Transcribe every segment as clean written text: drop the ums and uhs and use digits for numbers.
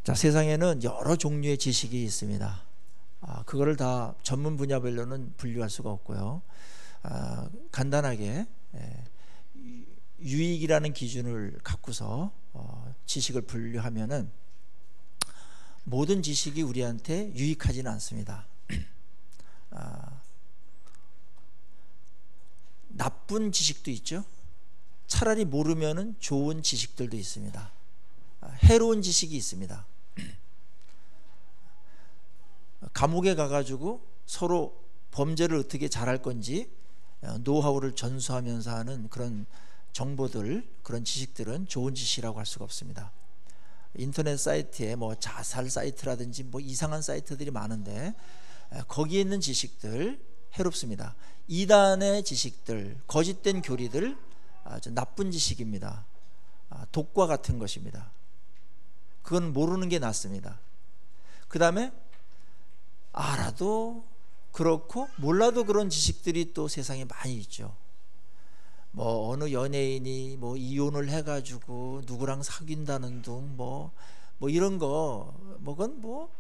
자, 세상에는 여러 종류의 지식이 있습니다. 그거를 다 전문 분야별로는 분류할 수가 없고요. 간단하게 유익이라는 기준을 갖고서 지식을 분류하면은 모든 지식이 우리한테 유익하지는 않습니다. 나쁜 지식도 있죠. 차라리 모르면은 좋은 지식들도 있습니다. 해로운 지식이 있습니다. 감옥에 가가지고 서로 범죄를 어떻게 잘할 건지 노하우를 전수하면서 하는 그런 정보들, 그런 지식들은 좋은 지식이라고 할 수가 없습니다. 인터넷 사이트에 뭐 자살 사이트라든지 뭐 이상한 사이트들이 많은데 거기에 있는 지식들 해롭습니다. 이단의 지식들, 거짓된 교리들 아주 나쁜 지식입니다. 독과 같은 것입니다. 그건 모르는 게 낫습니다. 그 다음에 알아도 그렇고 몰라도 그런 지식들이 또 세상에 많이 있죠. 뭐 어느 연예인이 뭐 이혼을 해가지고 누구랑 사귄다는 둥 뭐 이런 거 뭐 그건 뭐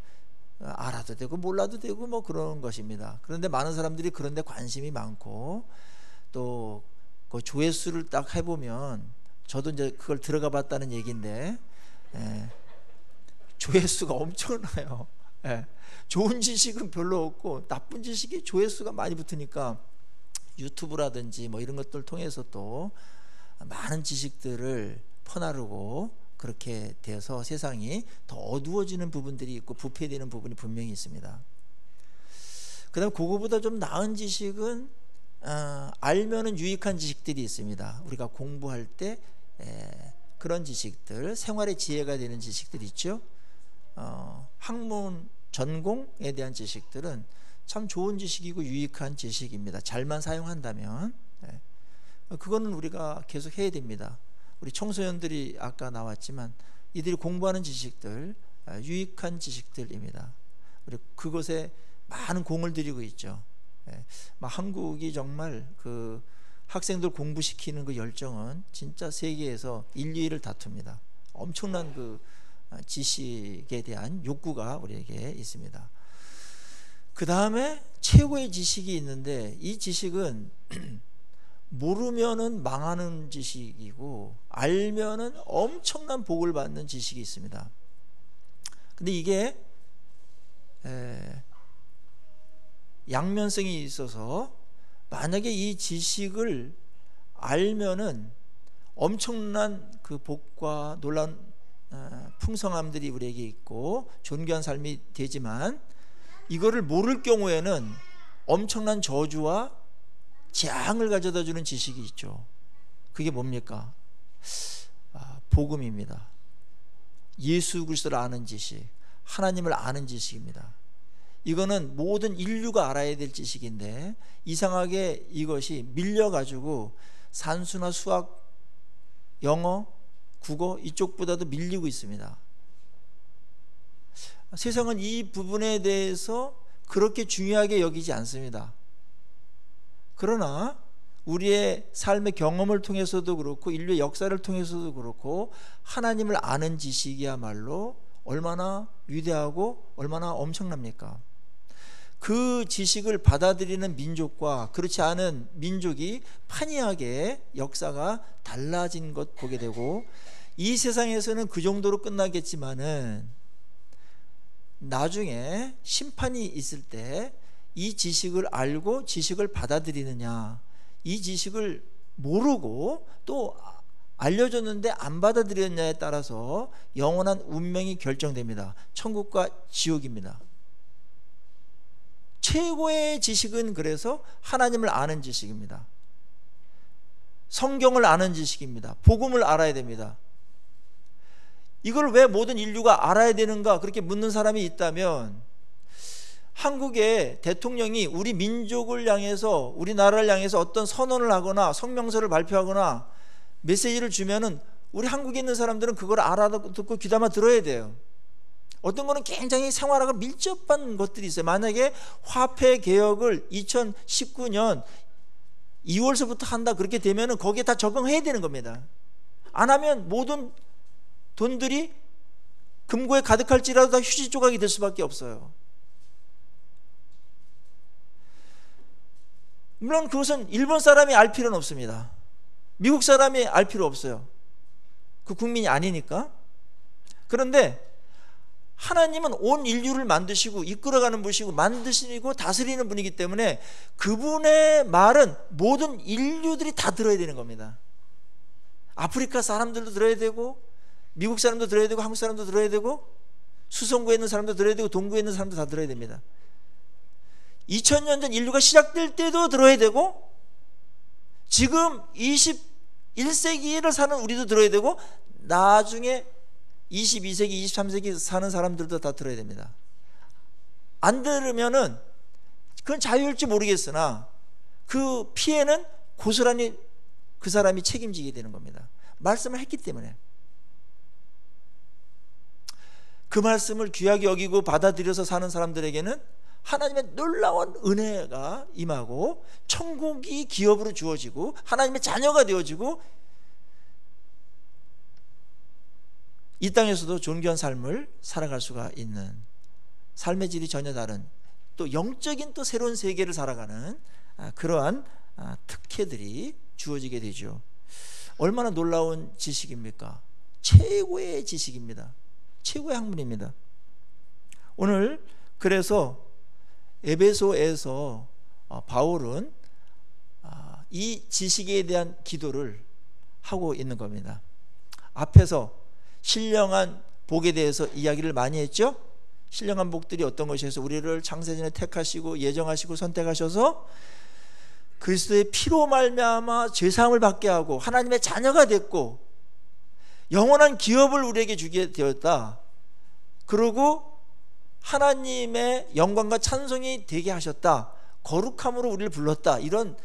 알아도 되고 몰라도 되고 뭐 그런 것입니다. 그런데 많은 사람들이 그런데 관심이 많고 또 그 조회수를 딱 해보면 저도 이제 그걸 들어가 봤다는 얘기인데 조회수가 엄청나요. 좋은 지식은 별로 없고 나쁜 지식이 조회수가 많이 붙으니까 유튜브라든지 뭐 이런 것들 통해서 또 많은 지식들을 퍼나르고 그렇게 돼서 세상이 더 어두워지는 부분들이 있고 부패되는 부분이 분명히 있습니다. 그 다음 그거보다 좀 나은 지식은 알면은 유익한 지식들이 있습니다. 우리가 공부할 때 그런 지식들, 생활의 지혜가 되는 지식들이 있죠. 학문 전공에 대한 지식들은 참 좋은 지식이고 유익한 지식입니다. 잘만 사용한다면. 그거는 우리가 계속 해야 됩니다. 우리 청소년들이 아까 나왔지만 이들이 공부하는 지식들 유익한 지식들입니다. 우리 그것에 많은 공을 들이고 있죠. 한국이 정말 그 학생들 공부시키는 그 열정은 진짜 세계에서 1, 2위를 다툽니다. 엄청난 그 지식에 대한 욕구가 우리에게 있습니다. 그 다음에 최고의 지식이 있는데 이 지식은 모르면은 망하는 지식이고 알면은 엄청난 복을 받는 지식이 있습니다. 근데 이게 양면성이 있어서 만약에 이 지식을 알면은 엄청난 그 복과 놀라운 풍성함들이 우리에게 있고 존귀한 삶이 되지만 이거를 모를 경우에는 엄청난 저주와 재앙을 가져다 주는 지식이 있죠. 그게 뭡니까? 복음입니다. 예수 그리스도를 아는 지식, 하나님을 아는 지식입니다. 이거는 모든 인류가 알아야 될 지식인데 이상하게 이것이 밀려가지고 산수나 수학, 영어, 국어 이쪽보다도 밀리고 있습니다. 세상은 이 부분에 대해서 그렇게 중요하게 여기지 않습니다. 그러나 우리의 삶의 경험을 통해서도 그렇고 인류의 역사를 통해서도 그렇고 하나님을 아는 지식이야말로 얼마나 위대하고 얼마나 엄청납니까? 그 지식을 받아들이는 민족과 그렇지 않은 민족이 판이하게 역사가 달라진 것 보게 되고 이 세상에서는 그 정도로 끝나겠지만은 나중에 심판이 있을 때 이 지식을 알고 지식을 받아들이느냐, 이 지식을 모르고 또 알려줬는데 안 받아들였냐에 따라서 영원한 운명이 결정됩니다. 천국과 지옥입니다. 최고의 지식은 그래서 하나님을 아는 지식입니다. 성경을 아는 지식입니다. 복음을 알아야 됩니다. 이걸 왜 모든 인류가 알아야 되는가 그렇게 묻는 사람이 있다면 한국의 대통령이 우리 민족을 향해서 우리나라를 향해서 어떤 선언을 하거나 성명서를 발표하거나 메시지를 주면은 우리 한국에 있는 사람들은 그걸 알아듣고 귀담아 들어야 돼요. 어떤 거는 굉장히 생활하고 밀접한 것들이 있어요. 만약에 화폐 개혁을 2019년 2월서부터 한다 그렇게 되면은 거기에 다 적응해야 되는 겁니다. 안 하면 모든 돈들이 금고에 가득할지라도 다 휴지 조각이 될 수밖에 없어요. 물론 그것은 일본 사람이 알 필요는 없습니다. 미국 사람이 알 필요 없어요. 그 국민이 아니니까. 그런데 하나님은 온 인류를 만드시고 이끌어가는 분이시고 만드시고 다스리는 분이기 때문에 그분의 말은 모든 인류들이 다 들어야 되는 겁니다. 아프리카 사람들도 들어야 되고, 미국 사람도 들어야 되고, 한국 사람도 들어야 되고, 수성구에 있는 사람도 들어야 되고, 동구에 있는 사람도 다 들어야 됩니다. 2000년 전 인류가 시작될 때도 들어야 되고, 지금 21세기를 사는 우리도 들어야 되고, 나중에 22세기, 23세기 사는 사람들도 다 들어야 됩니다. 안 들으면은 그건 자유일지 모르겠으나 그 피해는 고스란히 그 사람이 책임지게 되는 겁니다. 말씀을 했기 때문에. 그 말씀을 귀하게 여기고 받아들여서 사는 사람들에게는 하나님의 놀라운 은혜가 임하고 천국이 기업으로 주어지고 하나님의 자녀가 되어지고 이 땅에서도 존귀한 삶을 살아갈 수가 있는, 삶의 질이 전혀 다른 또 영적인 또 새로운 세계를 살아가는 그러한 특혜들이 주어지게 되죠. 얼마나 놀라운 지식입니까? 최고의 지식입니다. 최고의 학문입니다. 오늘 그래서 에베소에서 바울은 이 지식에 대한 기도를 하고 있는 겁니다. 앞에서 신령한 복에 대해서 이야기를 많이 했죠. 신령한 복들이 어떤 것이 해서 우리를 창세전에 택하시고 예정하시고 선택하셔서 그리스도의 피로 말미암아 죄사함을 받게 하고 하나님의 자녀가 됐고 영원한 기업을 우리에게 주게 되었다. 그리고 하나님의 영광과 찬송이 되게 하셨다. 거룩함으로 우리를 불렀다. 이런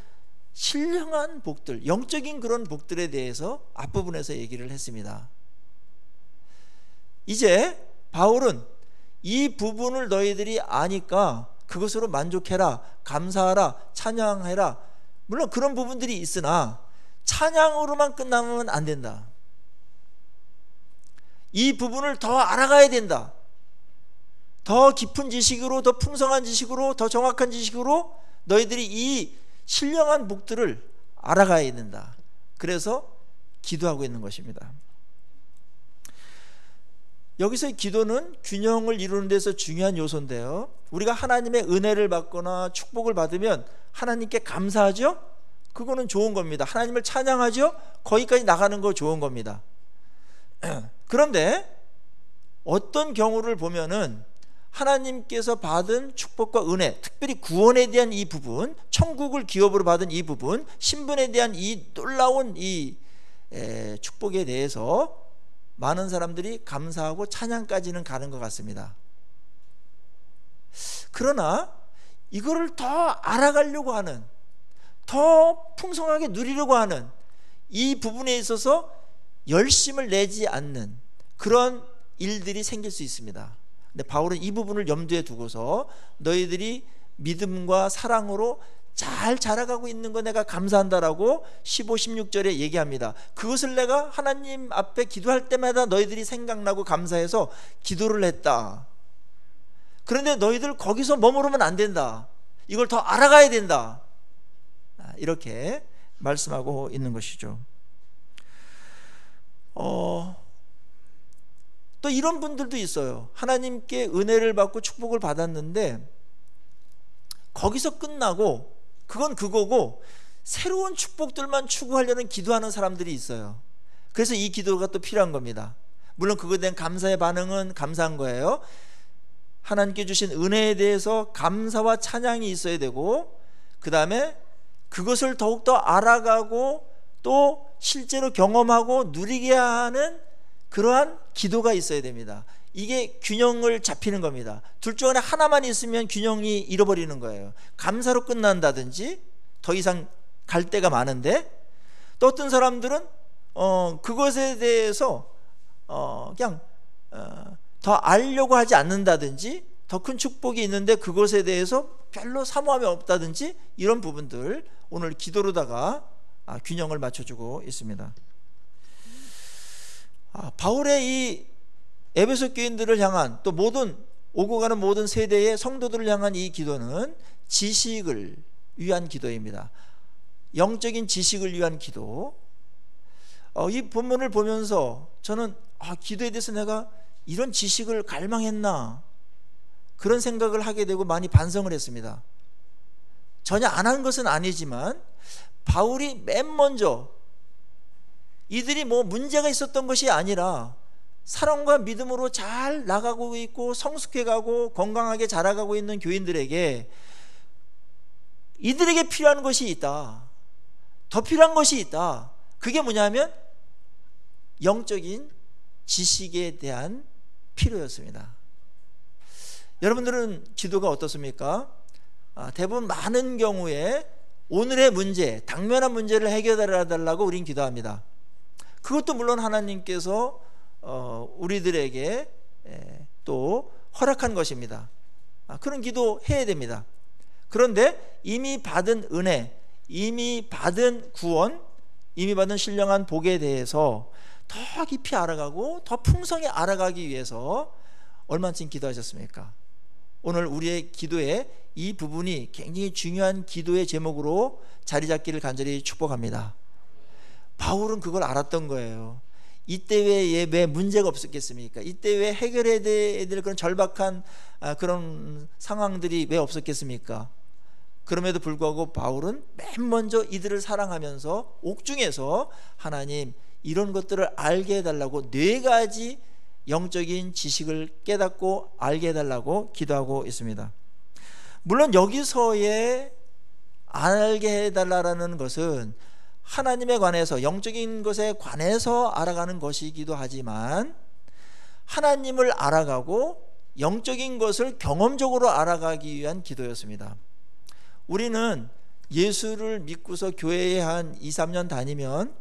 신령한 복들, 영적인 그런 복들에 대해서 앞부분에서 얘기를 했습니다. 이제 바울은 이 부분을 너희들이 아니까 그것으로 만족해라, 감사하라, 찬양해라. 물론 그런 부분들이 있으나 찬양으로만 끝나면 안 된다. 이 부분을 더 알아가야 된다. 더 깊은 지식으로, 더 풍성한 지식으로, 더 정확한 지식으로 너희들이 이 신령한 복들을 알아가야 된다. 그래서 기도하고 있는 것입니다. 여기서의 기도는 균형을 이루는 데서 중요한 요소인데요, 우리가 하나님의 은혜를 받거나 축복을 받으면 하나님께 감사하죠? 그거는 좋은 겁니다. 하나님을 찬양하죠? 거기까지 나가는 거 좋은 겁니다. 그런데 어떤 경우를 보면은 하나님께서 받은 축복과 은혜, 특별히 구원에 대한 이 부분, 천국을 기업으로 받은 이 부분, 신분에 대한 이 놀라운 이 축복에 대해서 많은 사람들이 감사하고 찬양까지는 가는 것 같습니다. 그러나 이거를 더 알아가려고 하는, 더 풍성하게 누리려고 하는 이 부분에 있어서 열심을 내지 않는 그런 일들이 생길 수 있습니다. 근데 바울은 이 부분을 염두에 두고서 너희들이 믿음과 사랑으로 잘 자라가고 있는 거 내가 감사한다라고 15, 16절에 얘기합니다. 그것을 내가 하나님 앞에 기도할 때마다 너희들이 생각나고 감사해서 기도를 했다. 그런데 너희들 거기서 머무르면 안 된다. 이걸 더 알아가야 된다. 이렇게 말씀하고 있는 것이죠. 또 이런 분들도 있어요. 하나님께 은혜를 받고 축복을 받았는데 거기서 끝나고 그건 그거고 새로운 축복들만 추구하려는 기도하는 사람들이 있어요. 그래서 이 기도가 또 필요한 겁니다. 물론 그거에 대한 감사의 반응은 감사한 거예요. 하나님께 주신 은혜에 대해서 감사와 찬양이 있어야 되고, 그 다음에 그것을 더욱더 알아가고 또 실제로 경험하고 누리게 하는 그러한 기도가 있어야 됩니다. 이게 균형을 잡히는 겁니다. 둘 중 안에 하나만 있으면 균형이 잃어버리는 거예요. 감사로 끝난다든지 더 이상 갈 데가 많은데, 또 어떤 사람들은 그것에 대해서 그냥 더 알려고 하지 않는다든지, 더 큰 축복이 있는데 그것에 대해서 별로 사모함이 없다든지, 이런 부분들 오늘 기도로다가 균형을 맞춰주고 있습니다. 바울의 이 에베소 교인들을 향한, 또 모든 오고 가는 모든 세대의 성도들을 향한 이 기도는 지식을 위한 기도입니다. 영적인 지식을 위한 기도. 이 본문을 보면서 저는 기도에 대해서 내가 이런 지식을 갈망했나, 그런 생각을 하게 되고 많이 반성을 했습니다. 전혀 안 한 것은 아니지만 바울이 맨 먼저 이들이 뭐 문제가 있었던 것이 아니라 사랑과 믿음으로 잘 나가고 있고 성숙해가고 건강하게 자라가고 있는 교인들에게 이들에게 필요한 것이 있다, 더 필요한 것이 있다. 그게 뭐냐면 영적인 지식에 대한 필요였습니다. 여러분들은 기도가 어떻습니까? 대부분 많은 경우에 오늘의 문제, 당면한 문제를 해결해 달라고 우린 기도합니다. 그것도 물론 하나님께서 우리들에게 또 허락한 것입니다. 그런 기도 해야 됩니다. 그런데 이미 받은 은혜, 이미 받은 구원, 이미 받은 신령한 복에 대해서 더 깊이 알아가고 더 풍성히 알아가기 위해서 얼마쯤 기도하셨습니까? 오늘 우리의 기도에 이 부분이 굉장히 중요한 기도의 제목으로 자리 잡기를 간절히 축복합니다. 바울은 그걸 알았던 거예요. 이때 왜 문제가 없었겠습니까? 이때 왜 해결해야 될 그런 절박한 그런 상황들이 왜 없었겠습니까? 그럼에도 불구하고 바울은 맨 먼저 이들을 사랑하면서 옥중에서 하나님, 이런 것들을 알게 해달라고 4가지 영적인 지식을 깨닫고 알게 해달라고 기도하고 있습니다. 물론 여기서의 알게 해달라는 것은 하나님에 관해서, 영적인 것에 관해서 알아가는 것이기도 하지만 하나님을 알아가고 영적인 것을 경험적으로 알아가기 위한 기도였습니다. 우리는 예수를 믿고서 교회에 한 2-3년 다니면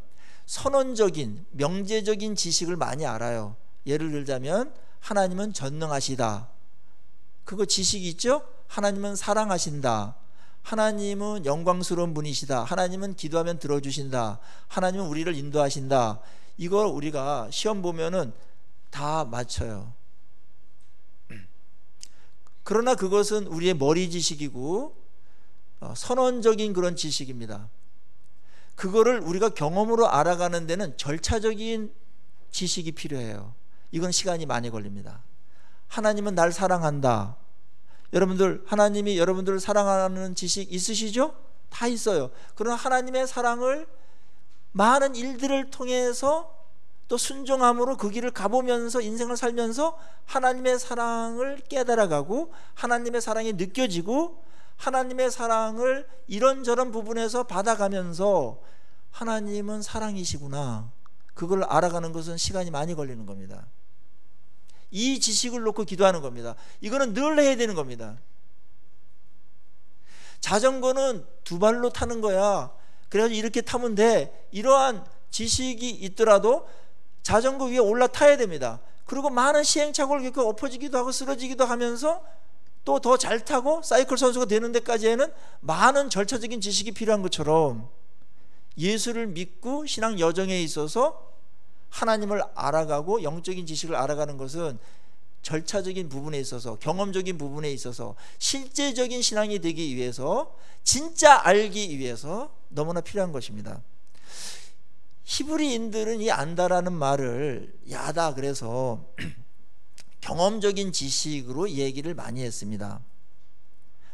선언적인, 명제적인 지식을 많이 알아요. 예를 들자면 하나님은 전능하시다, 그거 지식이 있죠? 하나님은 사랑하신다, 하나님은 영광스러운 분이시다, 하나님은 기도하면 들어주신다, 하나님은 우리를 인도하신다. 이걸 우리가 시험 보면은 다 맞춰요. 그러나 그것은 우리의 머리 지식이고 선언적인 그런 지식입니다. 그거를 우리가 경험으로 알아가는 데는 절차적인 지식이 필요해요. 이건 시간이 많이 걸립니다. 하나님은 날 사랑한다. 여러분들, 하나님이 여러분들을 사랑하는 지식 있으시죠? 다 있어요. 그러나 하나님의 사랑을 많은 일들을 통해서 또 순종함으로 그 길을 가보면서 인생을 살면서 하나님의 사랑을 깨달아가고 하나님의 사랑이 느껴지고 하나님의 사랑을 이런저런 부분에서 받아가면서 하나님은 사랑이시구나, 그걸 알아가는 것은 시간이 많이 걸리는 겁니다. 이 지식을 놓고 기도하는 겁니다. 이거는 늘 해야 되는 겁니다. 자전거는 2발로 타는 거야. 그래가지고 이렇게 타면 돼. 이러한 지식이 있더라도 자전거 위에 올라타야 됩니다. 그리고 많은 시행착오를 겪고 엎어지기도 하고 쓰러지기도 하면서 또 더 잘 타고 사이클 선수가 되는 데까지에는 많은 절차적인 지식이 필요한 것처럼 예수를 믿고 신앙 여정에 있어서 하나님을 알아가고 영적인 지식을 알아가는 것은 절차적인 부분에 있어서, 경험적인 부분에 있어서, 실제적인 신앙이 되기 위해서, 진짜 알기 위해서 너무나 필요한 것입니다. 히브리인들은 이 안다라는 말을 야다 그래서 경험적인 지식으로 얘기를 많이 했습니다.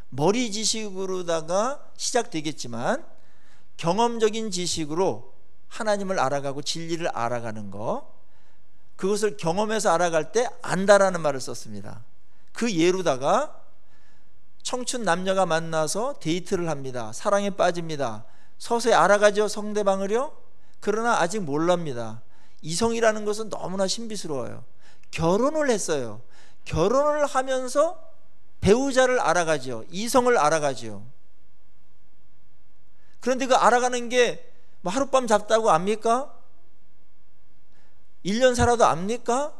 머리 지식으로다가 시작되겠지만 경험적인 지식으로 하나님을 알아가고 진리를 알아가는 거, 그것을 경험해서 알아갈 때 안다라는 말을 썼습니다. 그 예로다가 청춘 남녀가 만나서 데이트를 합니다. 사랑에 빠집니다. 서서히 알아가죠, 상대방을요. 그러나 아직 몰랍니다. 이성이라는 것은 너무나 신비스러워요. 결혼을 했어요. 결혼을 하면서 배우자를 알아가죠. 이성을 알아가죠. 그런데 그 알아가는 게 뭐 하룻밤 잡다고 압니까? 1년 살아도 압니까?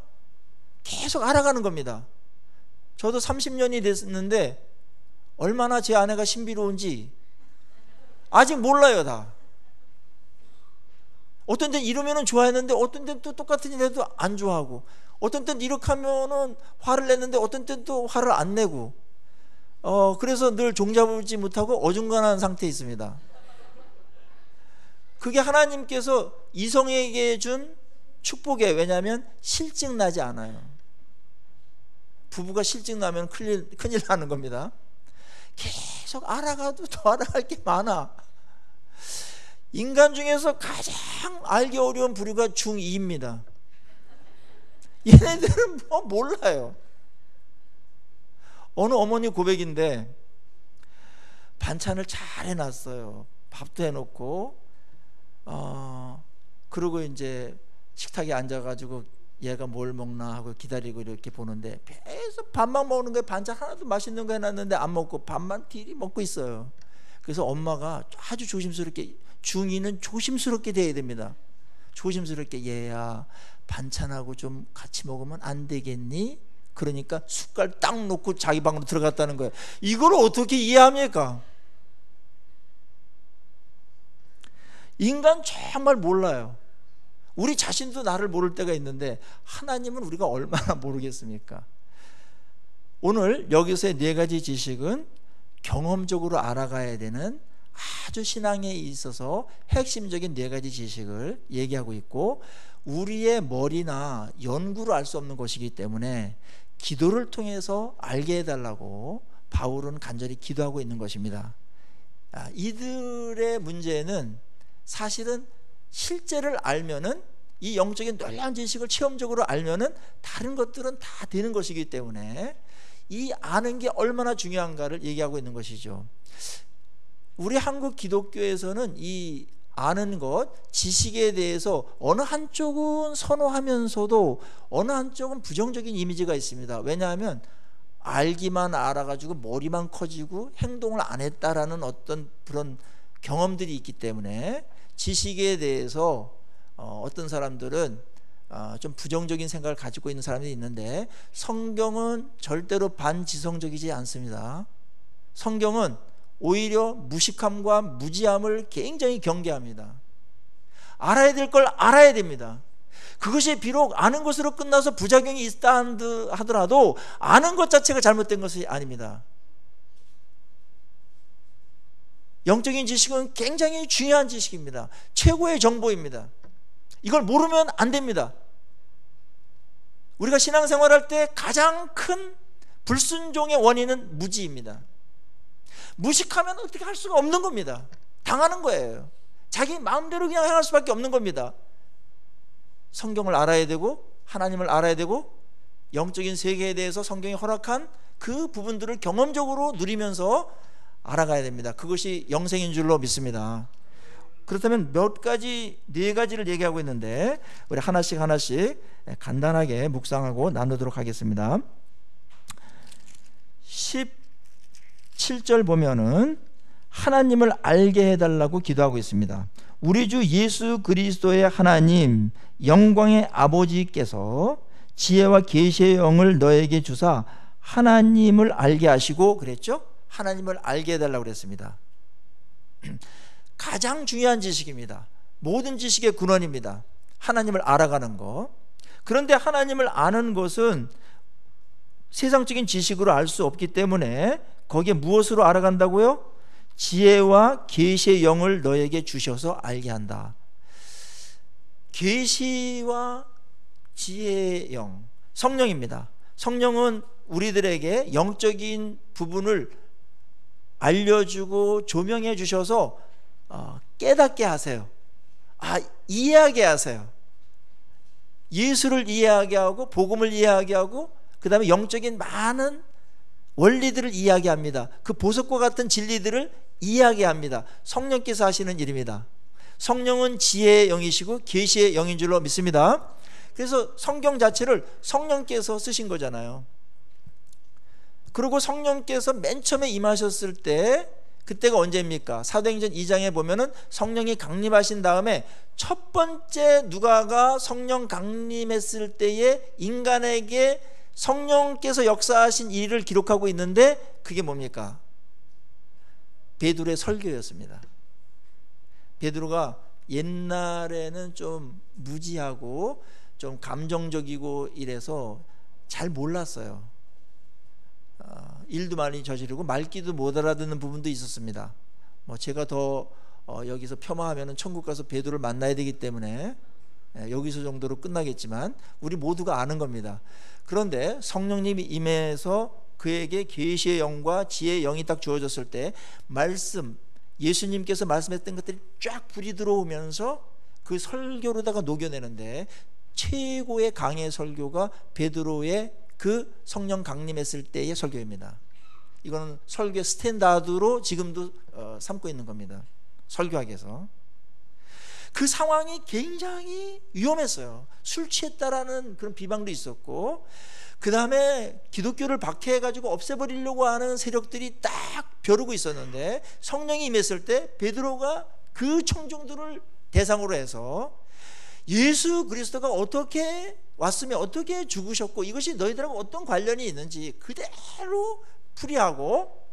계속 알아가는 겁니다. 저도 30년이 됐는데 얼마나 제 아내가 신비로운지 아직 몰라요. 다. 어떤 데 이러면 좋아했는데 어떤 데 또 똑같은 일 해도 안 좋아하고, 어떤 때는 이렇게 하면은 화를 냈는데 어떤 때는 또 화를 안 내고, 그래서 늘 종잡지 못하고 어중간한 상태에 있습니다. 그게 하나님께서 이성에게 준 축복이에요. 왜냐하면 실증 나지 않아요. 부부가 실증 나면 큰일 나는 겁니다. 계속 알아가도 더 알아갈 게 많아. 인간 중에서 가장 알기 어려운 부류가 중2입니다. 얘네들은 뭐 몰라요. 어느 어머니 고백인데, 반찬을 잘 해놨어요. 밥도 해놓고, 그리고 이제 식탁에 앉아가지고 얘가 뭘 먹나 하고 기다리고 이렇게 보는데, 계속 밥만 먹는 거예요. 반찬 하나도 맛있는 거 해놨는데 안 먹고 밥만 딜이 먹고 있어요. 그래서 엄마가 아주 조심스럽게, 중2는 조심스럽게 대해야 됩니다. 조심스럽게, 얘야 반찬하고 좀 같이 먹으면 안 되겠니? 그러니까 숟갈 딱 놓고 자기 방으로 들어갔다는 거예요. 이걸 어떻게 이해합니까? 인간 정말 몰라요. 우리 자신도 나를 모를 때가 있는데 하나님은 우리가 얼마나 모르겠습니까? 오늘 여기서의 4가지 지식은 경험적으로 알아가야 되는 아주 신앙에 있어서 핵심적인 4가지 지식을 얘기하고 있고, 우리의 머리나 연구로 알 수 없는 것이기 때문에 기도를 통해서 알게 해달라고 바울은 간절히 기도하고 있는 것입니다. 이들의 문제는 사실은 실제를 알면은, 이 영적인 놀라운 지식을 체험적으로 알면은 다른 것들은 다 되는 것이기 때문에 이 아는 게 얼마나 중요한가를 얘기하고 있는 것이죠. 우리 한국 기독교에서는 이 아는 것, 지식에 대해서 어느 한쪽은 선호하면서도 어느 한쪽은 부정적인 이미지가 있습니다. 왜냐하면 알기만 알아가지고 머리만 커지고 행동을 안 했다라는 어떤 그런 경험들이 있기 때문에 지식에 대해서 어떤 사람들은 좀 부정적인 생각을 가지고 있는 사람들이 있는데, 성경은 절대로 반지성적이지 않습니다. 성경은 오히려 무식함과 무지함을 굉장히 경계합니다. 알아야 될 걸 알아야 됩니다. 그것이 비록 아는 것으로 끝나서 부작용이 있다 하더라도 아는 것 자체가 잘못된 것이 아닙니다. 영적인 지식은 굉장히 중요한 지식입니다. 최고의 정보입니다. 이걸 모르면 안 됩니다. 우리가 신앙생활할 때 가장 큰 불순종의 원인은 무지입니다. 무식하면 어떻게 할 수가 없는 겁니다. 당하는 거예요. 자기 마음대로 그냥 행할 수밖에 없는 겁니다. 성경을 알아야 되고, 하나님을 알아야 되고, 영적인 세계에 대해서 성경이 허락한 그 부분들을 경험적으로 누리면서 알아가야 됩니다. 그것이 영생인 줄로 믿습니다. 그렇다면 몇 가지, 4가지를 얘기하고 있는데 우리 하나씩 간단하게 묵상하고 나누도록 하겠습니다. 17절 보면은 하나님을 알게 해달라고 기도하고 있습니다. 우리 주 예수 그리스도의 하나님 영광의 아버지께서 지혜와 계시의 영을 너에게 주사 하나님을 알게 하시고, 그랬죠? 하나님을 알게 해달라고 그랬습니다. 가장 중요한 지식입니다. 모든 지식의 근원입니다. 하나님을 알아가는 것. 그런데 하나님을 아는 것은 세상적인 지식으로 알 수 없기 때문에 거기에 무엇으로 알아간다고요? 지혜와 계시의 영을 너에게 주셔서 알게 한다. 계시와 지혜의 영, 성령입니다. 성령은 우리들에게 영적인 부분을 알려주고 조명해 주셔서 깨닫게 하세요. 이해하게 하세요. 예수를 이해하게 하고, 복음을 이해하게 하고, 그 다음에 영적인 많은 원리들을 이야기합니다. 그 보석과 같은 진리들을 이해하게 합니다. 성령께서 하시는 일입니다. 성령은 지혜의 영이시고 계시의 영인 줄로 믿습니다. 그래서 성경 자체를 성령께서 쓰신 거잖아요. 그리고 성령께서 맨 처음에 임하셨을 때, 그때가 언제입니까? 사도행전 2장에 보면은 성령이 강림하신 다음에 첫 번째 누가가 성령 강림했을 때에 인간에게 성령께서 역사하신 일을 기록하고 있는데, 그게 뭡니까? 베드로의 설교였습니다. 베드로가 옛날에는 좀 무지하고 좀 감정적이고 이래서 잘 몰랐어요. 일도 많이 저지르고 말귀도 못 알아듣는 부분도 있었습니다. 뭐 제가 더 여기서 폄하하면 천국 가서 베드로를 만나야 되기 때문에 여기서 정도로 끝나겠지만 우리 모두가 아는 겁니다. 그런데 성령님이 임해서 그에게 계시의 영과 지혜의 영이 딱 주어졌을 때 말씀, 예수님께서 말씀했던 것들이 쫙 불이 들어오면서 그 설교로다가 녹여내는데 최고의 강의 설교가 베드로의 그 성령 강림했을 때의 설교입니다. 이거는 설교의 스탠다드로 지금도 삼고 있는 겁니다. 설교학에서. 그 상황이 굉장히 위험했어요. 술 취했다라는 그런 비방도 있었고, 그 다음에 기독교를 박해해가지고 없애버리려고 하는 세력들이 딱 벼르고 있었는데, 성령이 임했을 때 베드로가 그 청중들을 대상으로 해서 예수 그리스도가 어떻게 왔으며 어떻게 죽으셨고 이것이 너희들하고 어떤 관련이 있는지 그대로 풀이하고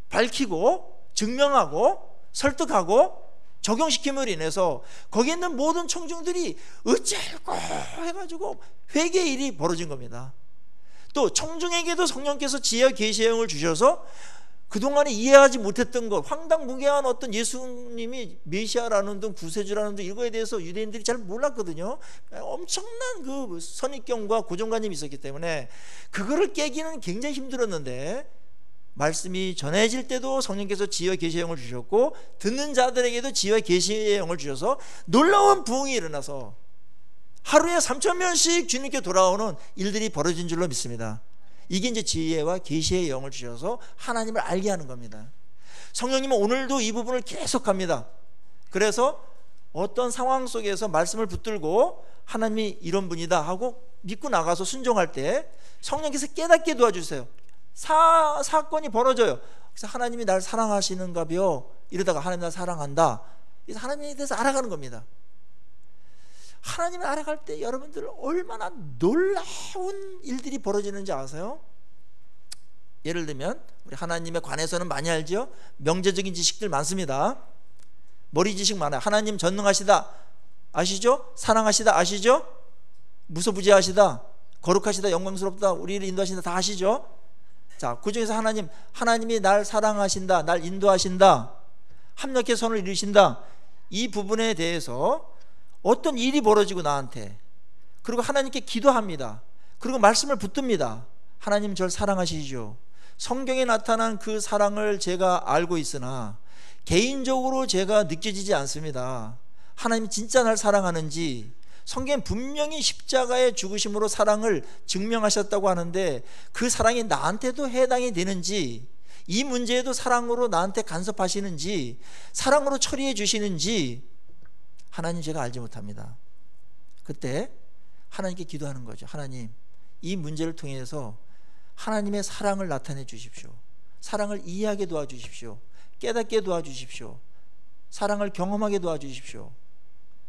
밝히고 증명하고 설득하고 적용시킴으로 인해서 거기에 있는 모든 청중들이 어쩔까 해가지고 회개의 일이 벌어진 겁니다. 또 청중에게도 성령께서 지혜와 계시의 영을 주셔서 그동안에 이해하지 못했던 것, 황당무계한 어떤 예수님이 메시아라는 등 구세주라는 등 이거에 대해서 유대인들이 잘 몰랐거든요. 엄청난 그 선입견과 고정관념이 있었기 때문에 그거를 깨기는 굉장히 힘들었는데, 말씀이 전해질 때도 성령께서 지혜와 계시의 영을 주셨고 듣는 자들에게도 지혜와 계시의 영을 주셔서 놀라운 부흥이 일어나서 하루에 3,000명씩 주님께 돌아오는 일들이 벌어진 줄로 믿습니다. 이게 이제 지혜와 계시의 영을 주셔서 하나님을 알게 하는 겁니다. 성령님은 오늘도 이 부분을 계속합니다. 그래서 어떤 상황 속에서 말씀을 붙들고 하나님이 이런 분이다 하고 믿고 나가서 순종할 때 성령께서 깨닫게 도와주세요. 사건이 벌어져요. 그래서 하나님이 날 사랑하시는가벼 이러다가 하나님 날 사랑한다. 그래서 하나님에 대해서 알아가는 겁니다. 하나님을 알아갈 때 여러분들 얼마나 놀라운 일들이 벌어지는지 아세요? 예를 들면 우리 하나님에 관해서는 많이 알죠? 명제적인 지식들 많습니다. 머리 지식 많아요. 하나님 전능하시다 아시죠? 사랑하시다 아시죠? 무소부지하시다, 거룩하시다, 영광스럽다, 우리를 인도하신다 다 아시죠? 자, 그 중에서 하나님이 날 사랑하신다, 날 인도하신다, 합력의 선을 이루신다, 이 부분에 대해서 어떤 일이 벌어지고 나한테, 그리고 하나님께 기도합니다. 그리고 말씀을 붙듭니다. 하나님 절 사랑하시죠. 성경에 나타난 그 사랑을 제가 알고 있으나 개인적으로 제가 느껴지지 않습니다. 하나님이 진짜 날 사랑하는지, 성경은 분명히 십자가의 죽으심으로 사랑을 증명하셨다고 하는데 그 사랑이 나한테도 해당이 되는지, 이 문제에도 사랑으로 나한테 간섭하시는지, 사랑으로 처리해 주시는지 하나님 제가 알지 못합니다. 그때 하나님께 기도하는 거죠. 하나님, 이 문제를 통해서 하나님의 사랑을 나타내 주십시오. 사랑을 이해하게 도와주십시오. 깨닫게 도와주십시오. 사랑을 경험하게 도와주십시오.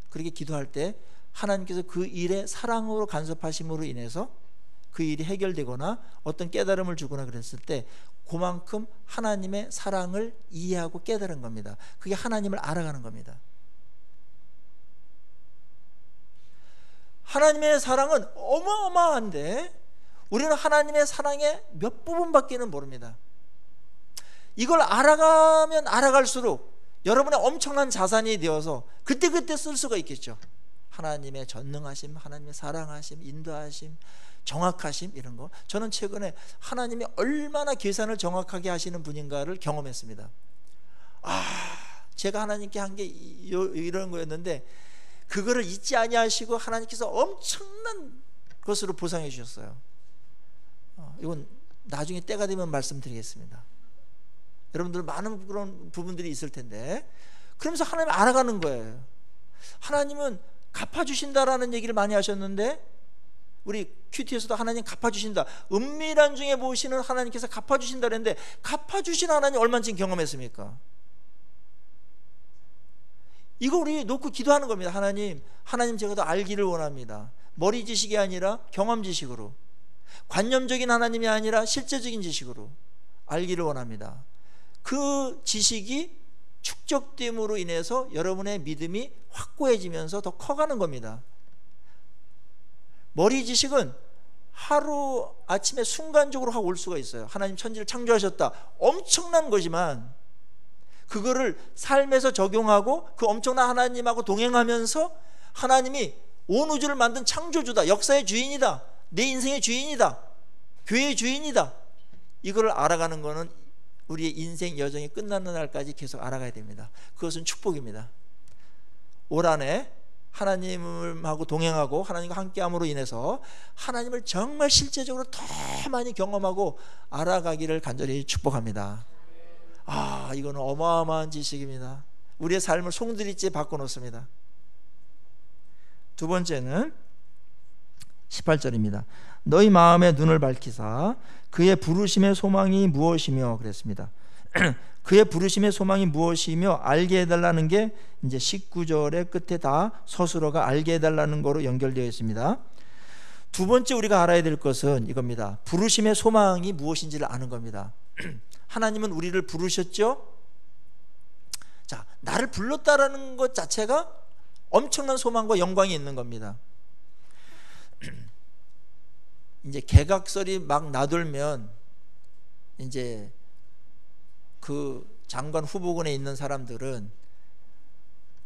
그렇게 기도할 때 하나님께서 그 일에 사랑으로 간섭하심으로 인해서 그 일이 해결되거나 어떤 깨달음을 주거나 그랬을 때 그만큼 하나님의 사랑을 이해하고 깨달은 겁니다. 그게 하나님을 알아가는 겁니다. 하나님의 사랑은 어마어마한데 우리는 하나님의 사랑의 몇 부분밖에는 모릅니다. 이걸 알아가면 알아갈수록 여러분의 엄청난 자산이 되어서 그때그때 쓸 수가 있겠죠. 하나님의 전능하심, 하나님의 사랑하심, 인도하심, 정확하심, 이런 거. 저는 최근에 하나님이 얼마나 계산을 정확하게 하시는 분인가를 경험했습니다. 제가 하나님께 한 게 이런 거였는데 그거를 잊지 아니하시고 하나님께서 엄청난 것으로 보상해 주셨어요. 이건 나중에 때가 되면 말씀드리겠습니다. 여러분들 많은 그런 부분들이 있을 텐데, 그러면서 하나님을 알아가는 거예요. 하나님은 갚아주신다라는 얘기를 많이 하셨는데 우리 큐티에서도 하나님 갚아주신다, 은밀한 중에 보시는 하나님께서 갚아주신다 그랬는데 갚아주신 하나님 얼마나 경험했습니까? 이거 우리 놓고 기도하는 겁니다. 하나님 제가 더 알기를 원합니다. 머리 지식이 아니라 경험 지식으로, 관념적인 하나님이 아니라 실제적인 지식으로 알기를 원합니다. 그 지식이 축적됨으로 인해서 여러분의 믿음이 확고해지면서 더 커가는 겁니다. 머리 지식은 하루 아침에 순간적으로 하고 올 수가 있어요. 하나님 천지를 창조하셨다, 엄청난 거지만 그거를 삶에서 적용하고 그 엄청난 하나님하고 동행하면서 하나님이 온 우주를 만든 창조주다, 역사의 주인이다, 내 인생의 주인이다, 교회의 주인이다, 이걸 알아가는 거는 우리의 인생 여정이 끝나는 날까지 계속 알아가야 됩니다. 그것은 축복입니다. 올 한해 하나님하고 동행하고 하나님과 함께함으로 인해서 하나님을 정말 실제적으로 더 많이 경험하고 알아가기를 간절히 축복합니다. 이거는 어마어마한 지식입니다. 우리의 삶을 송두리째 바꿔놓습니다. 두 번째는 18절입니다. 너희 마음의 눈을 밝히사 그의 부르심의 소망이 무엇이며 그랬습니다. 그의 부르심의 소망이 무엇이며 알게 해달라는 게 이제 19절의 끝에 다 서술어가 알게 해달라는 거로 연결되어 있습니다. 두 번째 우리가 알아야 될 것은 이겁니다. 부르심의 소망이 무엇인지를 아는 겁니다. 하나님은 우리를 부르셨죠. 자, 나를 불렀다라는 것 자체가 엄청난 소망과 영광이 있는 겁니다. 이제 개각설이 막 나돌면 이제 그 장관 후보군에 있는 사람들은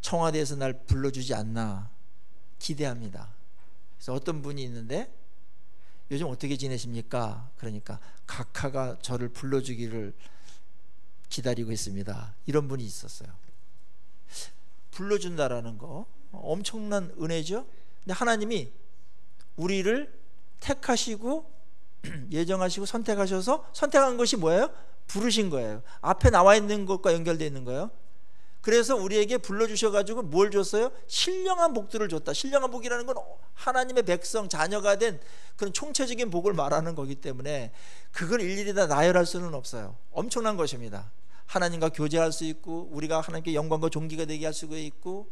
청와대에서 날 불러주지 않나 기대합니다. 그래서 어떤 분이 있는데 요즘 어떻게 지내십니까? 그러니까 각하가 저를 불러주기를 기다리고 있습니다. 이런 분이 있었어요. 불러준다라는 거 엄청난 은혜죠. 근데 하나님이 우리를 택하시고 예정하시고 선택하셔서 선택한 것이 뭐예요? 부르신 거예요. 앞에 나와 있는 것과 연결되어 있는 거예요. 그래서 우리에게 불러주셔가지고 뭘 줬어요? 신령한 복들을 줬다. 신령한 복이라는 건 하나님의 백성, 자녀가 된 그런 총체적인 복을 말하는 거기 때문에 그걸 일일이 다 나열할 수는 없어요. 엄청난 것입니다. 하나님과 교제할 수 있고 우리가 하나님께 영광과 존귀가 되게 할 수가 있고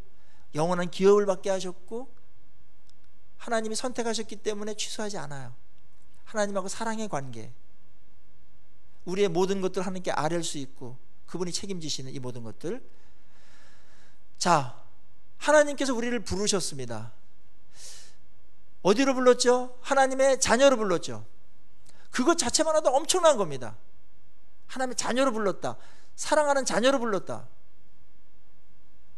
영원한 기업을 받게 하셨고 하나님이 선택하셨기 때문에 취소하지 않아요. 하나님하고 사랑의 관계, 우리의 모든 것들을 하나님께 아뢰할 수 있고 그분이 책임지시는 이 모든 것들. 자, 하나님께서 우리를 부르셨습니다. 어디로 불렀죠? 하나님의 자녀로 불렀죠. 그것 자체만 해도 엄청난 겁니다. 하나님의 자녀로 불렀다, 사랑하는 자녀로 불렀다.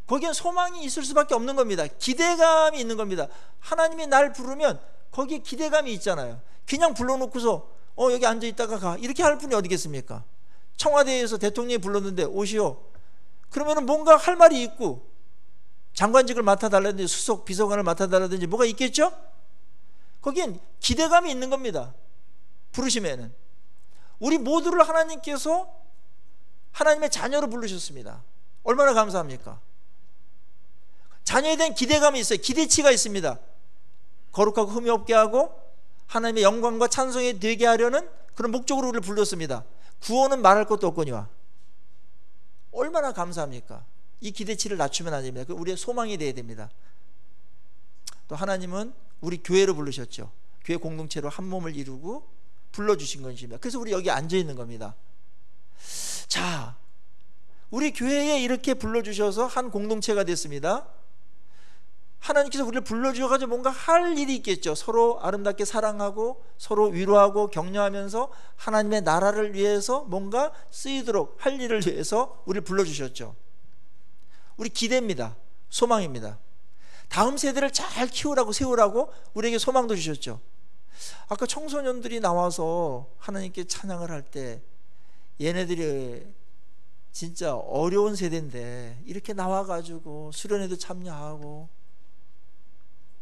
거기엔 소망이 있을 수밖에 없는 겁니다. 기대감이 있는 겁니다. 하나님이 날 부르면 거기에 기대감이 있잖아요. 그냥 불러놓고서 여기 앉아있다가 가 이렇게 할 분이 어디겠습니까? 청와대에서 대통령이 불렀는데 오시오, 그러면 뭔가 할 말이 있고 장관직을 맡아달라든지 수석 비서관을 맡아달라든지 뭐가 있겠죠? 거기엔 기대감이 있는 겁니다. 부르심에는 우리 모두를 하나님께서 하나님의 자녀로 부르셨습니다. 얼마나 감사합니까? 자녀에 대한 기대감이 있어요. 기대치가 있습니다. 거룩하고 흠이 없게 하고 하나님의 영광과 찬송이 되게 하려는 그런 목적으로 우리를 불렀습니다. 구원은 말할 것도 없거니와. 얼마나 감사합니까? 이 기대치를 낮추면 안 됩니다. 우리의 소망이 되어야 됩니다. 또 하나님은 우리 교회로 부르셨죠. 교회 공동체로 한 몸을 이루고 불러주신 것입니다. 그래서 우리 여기 앉아 있는 겁니다. 자, 우리 교회에 이렇게 불러주셔서 한 공동체가 됐습니다. 하나님께서 우리를 불러주셔가지고 뭔가 할 일이 있겠죠. 서로 아름답게 사랑하고 서로 위로하고 격려하면서 하나님의 나라를 위해서 뭔가 쓰이도록 할 일을 위해서 우리를 불러주셨죠. 우리 기대입니다. 소망입니다. 다음 세대를 잘 키우라고 세우라고 우리에게 소망도 주셨죠. 아까 청소년들이 나와서 하나님께 찬양을 할 때 얘네들이 진짜 어려운 세대인데 이렇게 나와가지고 수련회도 참여하고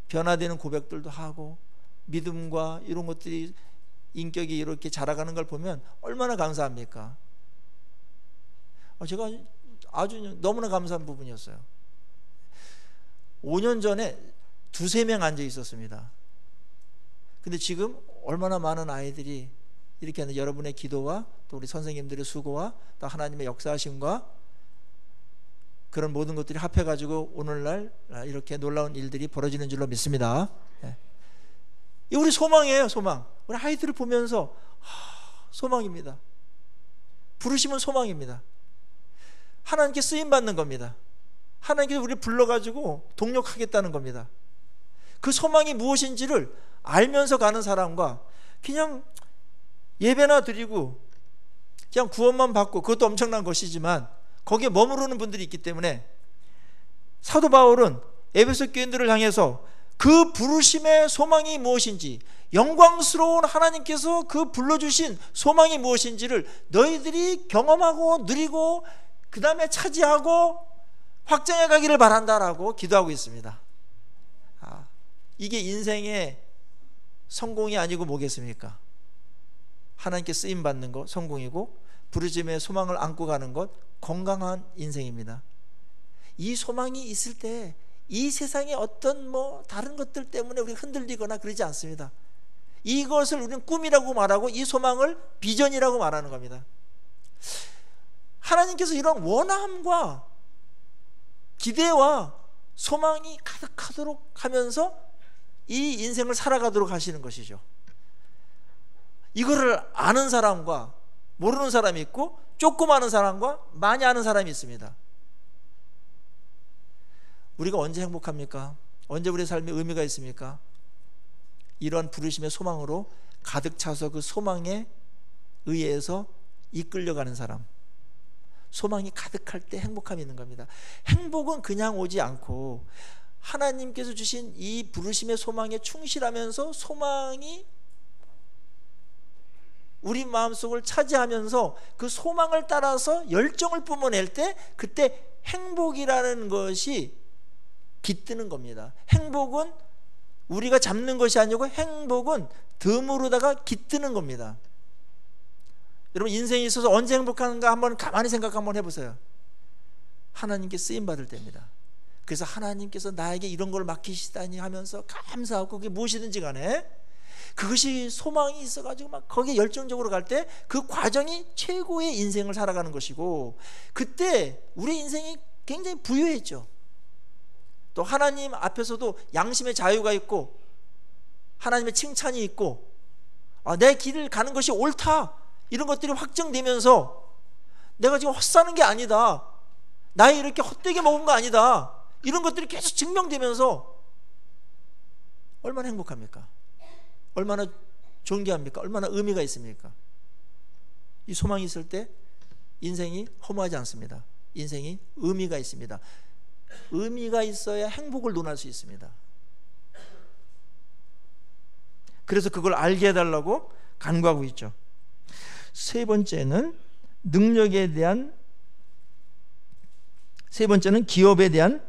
변화되는 고백들도 하고 믿음과 이런 것들이 인격이 이렇게 자라가는 걸 보면 얼마나 감사합니까? 제가 아주 너무나 감사한 부분이었어요. 5년 전에 2-3명 앉아 있었습니다. 근데 지금 얼마나 많은 아이들이 이렇게 하는 여러분의 기도와 또 우리 선생님들의 수고와 또 하나님의 역사하심과 그런 모든 것들이 합해가지고 오늘날 이렇게 놀라운 일들이 벌어지는 줄로 믿습니다. 이 우리 소망이에요. 소망. 우리 아이들을 보면서 소망입니다. 부르시면 소망입니다. 하나님께 쓰임받는 겁니다. 하나님께서 우리를 불러가지고 동력하겠다는 겁니다. 그 소망이 무엇인지를 알면서 가는 사람과 그냥 예배나 드리고 그냥 구원만 받고, 그것도 엄청난 것이지만 거기에 머무르는 분들이 있기 때문에 사도 바울은 에베소 교인들을 향해서 그 부르심의 소망이 무엇인지, 영광스러운 하나님께서 그 불러주신 소망이 무엇인지를 너희들이 경험하고 누리고 그 다음에 차지하고 확장해 가기를 바란다라고 기도하고 있습니다. 이게 인생의 성공이 아니고 뭐겠습니까? 하나님께 쓰임받는 것 성공이고, 부르심의 소망을 안고 가는 것 건강한 인생입니다. 이 소망이 있을 때 이 세상의 어떤 다른 것들 때문에 우리가 흔들리거나 그러지 않습니다. 이것을 우리는 꿈이라고 말하고 이 소망을 비전이라고 말하는 겁니다. 하나님께서 이런 원함과 기대와 소망이 가득하도록 하면서 이 인생을 살아가도록 하시는 것이죠. 이거를 아는 사람과 모르는 사람이 있고, 조금 아는 사람과 많이 아는 사람이 있습니다. 우리가 언제 행복합니까? 언제 우리의 삶에 의미가 있습니까? 이런 부르심의 소망으로 가득 차서 그 소망에 의해서 이끌려가는 사람, 소망이 가득할 때 행복함이 있는 겁니다. 행복은 그냥 오지 않고 하나님께서 주신 이 부르심의 소망에 충실하면서 소망이 우리 마음속을 차지하면서 그 소망을 따라서 열정을 뿜어낼 때, 그때 행복이라는 것이 깃드는 겁니다. 행복은 우리가 잡는 것이 아니고 행복은 덤으로다가 깃드는 겁니다. 여러분, 인생에 있어서 언제 행복한가 한번 가만히 생각 한번 해보세요. 하나님께 쓰임받을 때입니다. 그래서 하나님께서 나에게 이런 걸 맡기시다니 하면서 감사하고, 그게 무엇이든지 간에 그것이 소망이 있어가지고 막 거기에 열정적으로 갈 때 그 과정이 최고의 인생을 살아가는 것이고, 그때 우리 인생이 굉장히 부유했죠. 또 하나님 앞에서도 양심의 자유가 있고 하나님의 칭찬이 있고, 내 길을 가는 것이 옳다, 이런 것들이 확정되면서 내가 지금 헛사는 게 아니다, 나이 이렇게 헛되게 먹은 거 아니다, 이런 것들이 계속 증명되면서 얼마나 행복합니까? 얼마나 존귀합니까? 얼마나 의미가 있습니까? 이 소망이 있을 때 인생이 허무하지 않습니다. 인생이 의미가 있습니다. 의미가 있어야 행복을 논할 수 있습니다. 그래서 그걸 알게 해달라고 간구하고 있죠. 세 번째는 기업에 대한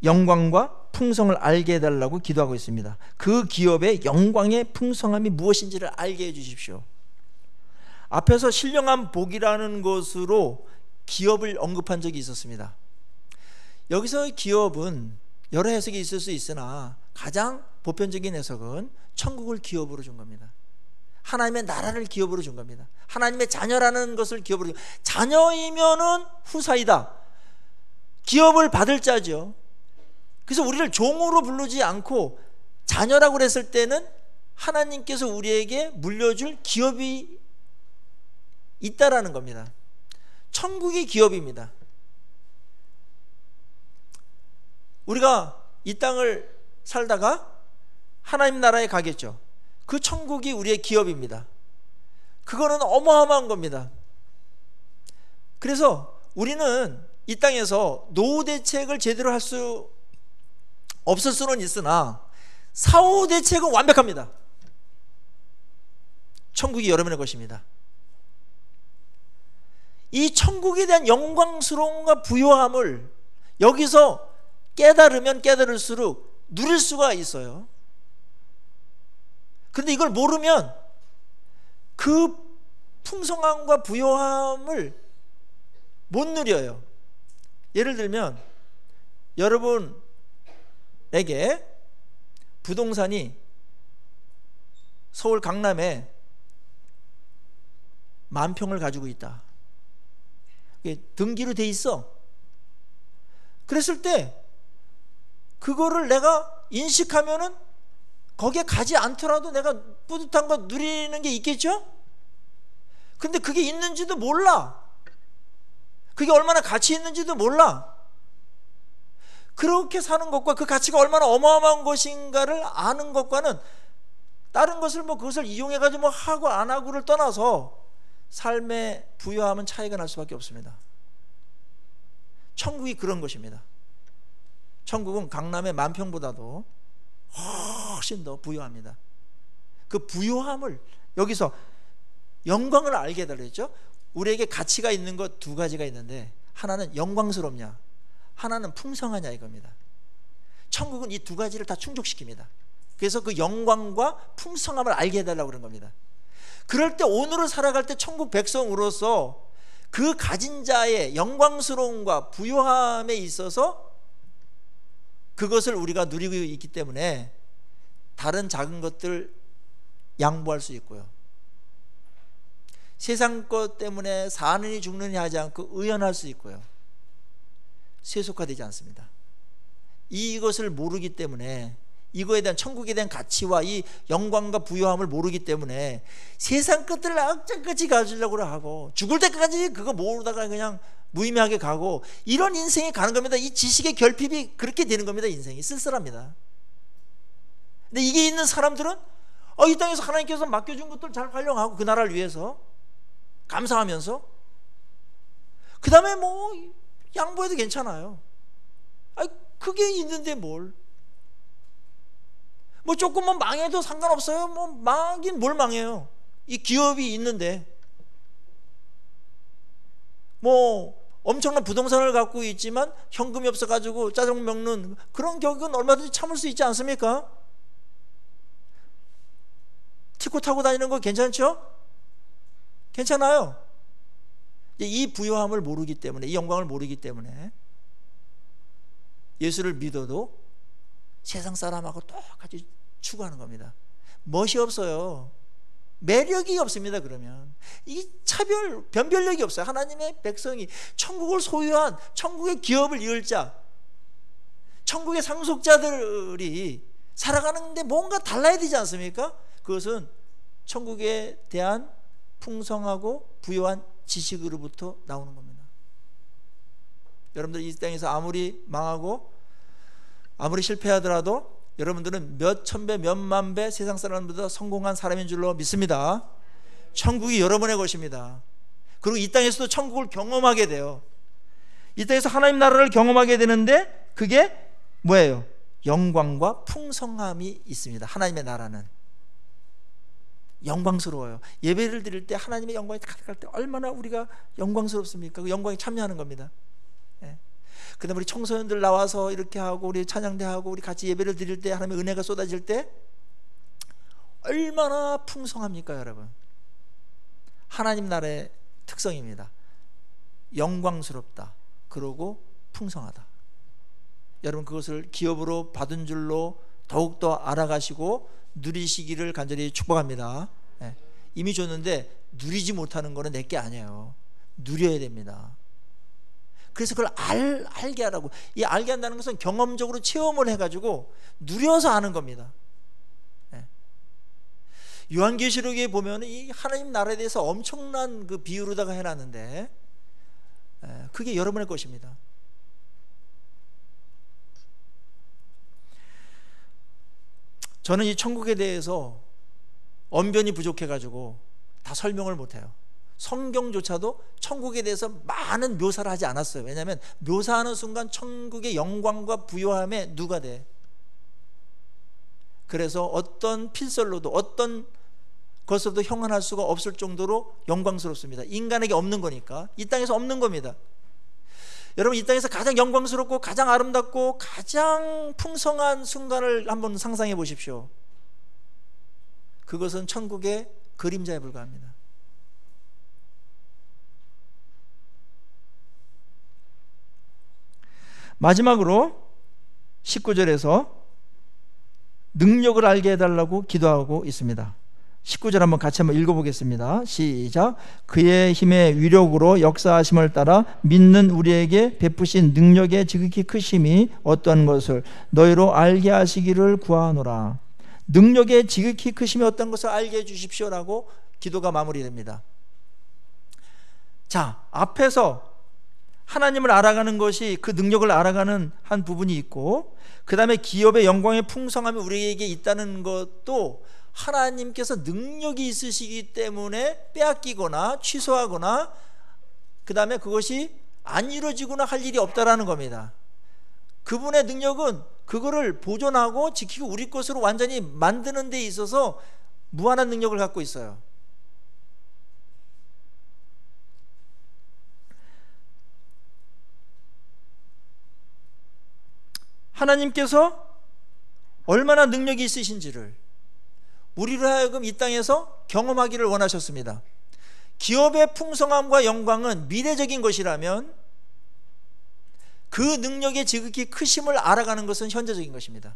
영광과 풍성을 알게 해달라고 기도하고 있습니다. 그 기업의 영광의 풍성함이 무엇인지를 알게 해주십시오. 앞에서 신령한 복이라는 것으로 기업을 언급한 적이 있었습니다. 여기서 기업은 여러 해석이 있을 수 있으나 가장 보편적인 해석은 천국을 기업으로 준 겁니다. 하나님의 나라를 기업으로 준 겁니다. 하나님의 자녀라는 것을 기업으로 준, 자녀이면은 후사이다, 기업을 받을 자죠. 그래서 우리를 종으로 부르지 않고 자녀라고 그랬을 때는 하나님께서 우리에게 물려줄 기업이 있다라는 겁니다. 천국이 기업입니다. 우리가 이 땅을 살다가 하나님 나라에 가겠죠. 그 천국이 우리의 기업입니다. 그거는 어마어마한 겁니다. 그래서 우리는 이 땅에서 노후 대책을 제대로 할 수 없을 수는 있으나 사후 대책은 완벽합니다. 천국이 여러분의 것입니다. 이 천국에 대한 영광스러움과 부요함을 여기서 깨달으면 깨달을수록 누릴 수가 있어요. 그런데 이걸 모르면 그 풍성함과 부요함을 못 누려요. 예를 들면 여러분에게 부동산이 서울 강남에 10,000평을 가지고 있다, 등기로 돼 있어. 그랬을 때 그거를 내가 인식하면은 거기에 가지 않더라도 내가 뿌듯한 거 누리는 게 있겠죠? 근데 그게 있는지도 몰라. 그게 얼마나 가치 있는지도 몰라. 그렇게 사는 것과 그 가치가 얼마나 어마어마한 것인가를 아는 것과는 다른 것을 그것을 이용해가지고 하고 안 하고를 떠나서 삶의 부유함은 차이가 날 수밖에 없습니다. 천국이 그런 것입니다. 천국은 강남의 만평보다도 훨씬 더 부유합니다. 그 부유함을 여기서 영광을 알게 해달라 했죠. 우리에게 가치가 있는 것 두 가지가 있는데 하나는 영광스럽냐, 하나는 풍성하냐 이겁니다. 천국은 이 두 가지를 다 충족시킵니다. 그래서 그 영광과 풍성함을 알게 해달라고 그런 겁니다. 그럴 때 오늘을 살아갈 때 천국 백성으로서 그 가진 자의 영광스러움과 부유함에 있어서 그것을 우리가 누리고 있기 때문에 다른 작은 것들 양보할 수 있고요. 세상 것 때문에 사느니 죽느니 하지 않고 의연할 수 있고요. 세속화되지 않습니다. 이것을 모르기 때문에, 이거에 대한 천국에 대한 가치와 이 영광과 부유함을 모르기 때문에 세상 것들을 악착같이 가지려고 하고 죽을 때까지 그거 모르다가 그냥 무의미하게 가고 이런 인생이 가는 겁니다. 이 지식의 결핍이 그렇게 되는 겁니다. 인생이 쓸쓸합니다. 근데 이게 있는 사람들은 이 땅에서 하나님께서 맡겨준 것들 잘 활용하고 그 나라를 위해서 감사하면서 그 다음에 양보해도 괜찮아요. 그게 있는데 뭘 조금 망해도 상관없어요. 망하긴 뭘 망해요. 이 기업이 있는데 엄청난 부동산을 갖고 있지만 현금이 없어가지고 짜장 먹는 그런 격은 얼마든지 참을 수 있지 않습니까? 티코 타고 다니는 거 괜찮죠? 괜찮아요. 이 부유함을 모르기 때문에, 이 영광을 모르기 때문에 예수를 믿어도 세상 사람하고 똑같이 추구하는 겁니다. 멋이 없어요. 매력이 없습니다. 그러면 이 차별, 변별력이 없어요. 하나님의 백성이 천국을 소유한 천국의 기업을 이을 자, 천국의 상속자들이 살아가는데 뭔가 달라야 되지 않습니까? 그것은 천국에 대한 풍성하고 부유한 지식으로부터 나오는 겁니다. 여러분들 이 땅에서 아무리 망하고 아무리 실패하더라도 여러분들은 몇 천배 몇만 배 세상 사람들보다 성공한 사람인 줄로 믿습니다. 천국이 여러분의 것입니다. 그리고 이 땅에서도 천국을 경험하게 돼요. 이 땅에서 하나님 나라를 경험하게 되는데 그게 뭐예요? 영광과 풍성함이 있습니다. 하나님의 나라는 영광스러워요. 예배를 드릴 때 하나님의 영광이 가득할 때 얼마나 우리가 영광스럽습니까? 그 영광에 참여하는 겁니다. 그 다음에 우리 청소년들 나와서 이렇게 하고 우리 찬양대 하고 우리 같이 예배를 드릴 때 하나님의 은혜가 쏟아질 때 얼마나 풍성합니까 여러분? 하나님 나라의 특성입니다. 영광스럽다, 그러고 풍성하다. 여러분 그것을 기업으로 받은 줄로 더욱더 알아가시고 누리시기를 간절히 축복합니다. 이미 줬는데 누리지 못하는 거는 내게 아니에요. 누려야 됩니다. 그래서 그걸 알게 하라고. 이 알게 한다는 것은 경험적으로 체험을 해가지고 누려서 아는 겁니다. 요한계시록에 보면 이 하나님 나라에 대해서 엄청난 그 비유로다가 해놨는데 그게 여러분의 것입니다. 저는 이 천국에 대해서 언변이 부족해가지고 다 설명을 못해요. 성경조차도 천국에 대해서 많은 묘사를 하지 않았어요. 왜냐하면 묘사하는 순간 천국의 영광과 부유함에 누가 돼. 그래서 어떤 필설로도 어떤 것으로도 형언할 수가 없을 정도로 영광스럽습니다. 인간에게 없는 거니까. 이 땅에서 없는 겁니다. 여러분 이 땅에서 가장 영광스럽고 가장 아름답고 가장 풍성한 순간을 한번 상상해 보십시오. 그것은 천국의 그림자에 불과합니다. 마지막으로 19절에서 능력을 알게 해달라고 기도하고 있습니다. 19절 한번 같이 한번 읽어보겠습니다. 시작. 그의 힘의 위력으로 역사하심을 따라 믿는 우리에게 베푸신 능력의 지극히 크심이 어떠한 것을 너희로 알게 하시기를 구하노라. 능력의 지극히 크심이 어떤 것을 알게 해주십시오라고 기도가 마무리됩니다. 자, 앞에서 하나님을 알아가는 것이, 그 능력을 알아가는 한 부분이 있고, 그 다음에 기업의 영광의 풍성함이 우리에게 있다는 것도 하나님께서 능력이 있으시기 때문에 빼앗기거나 취소하거나 그 다음에 그것이 안 이루어지거나 할 일이 없다라는 겁니다. 그분의 능력은 그거를 보존하고 지키고 우리 것으로 완전히 만드는 데 있어서 무한한 능력을 갖고 있어요. 하나님께서 얼마나 능력이 있으신지를 우리로 하여금 이 땅에서 경험하기를 원하셨습니다. 기업의 풍성함과 영광은 미래적인 것이라면 그 능력의 지극히 크심을 알아가는 것은 현재적인 것입니다.